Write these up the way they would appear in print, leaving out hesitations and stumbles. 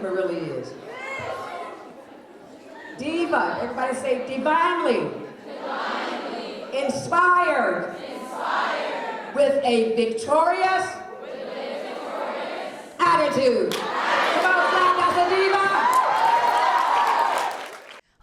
Diva really is. Diva, everybody say divinely. Divinely. Inspired. Inspired. With a victorious attitude. Come on, that's a diva.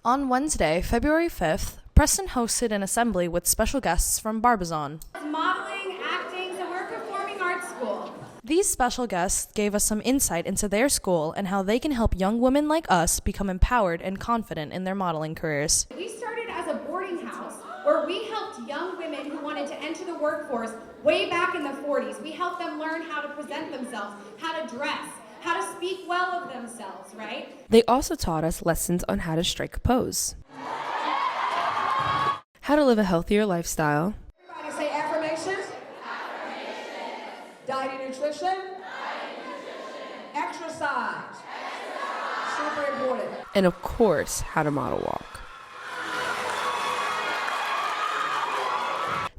On Wednesday, February 5th, Preston hosted an assembly with special guests from Barbizon. Modeling, acting, so we're performing arts school. These special guests gave us some insight into their school and how they can help young women like us become empowered and confident in their modeling careers. We started as a boarding house where we helped young women who wanted to enter the workforce way back in the 40s. We helped them learn how to present themselves, how to dress, how to speak well of themselves, right? They also taught us lessons on how to strike a pose, how to live a healthier lifestyle, Everybody say affirmations. Diet and nutrition. Exercise. Super important. and of course, how to model walk.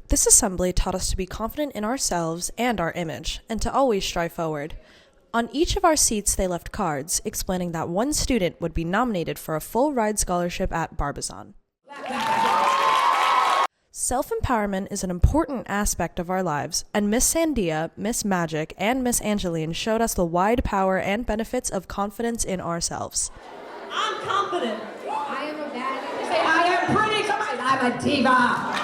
This assembly taught us to be confident in ourselves and our image, and to always strive forward. On each of our seats, they left cards explaining that one student would be nominated for a full ride scholarship at Barbizon. Self-empowerment is an important aspect of our lives, and Miss Sandia, Miss Magic, and Miss Angeline showed us the wide power and benefits of confidence in ourselves. I'm confident. I am a bad. Say, I am pretty. Come on. I'm a diva.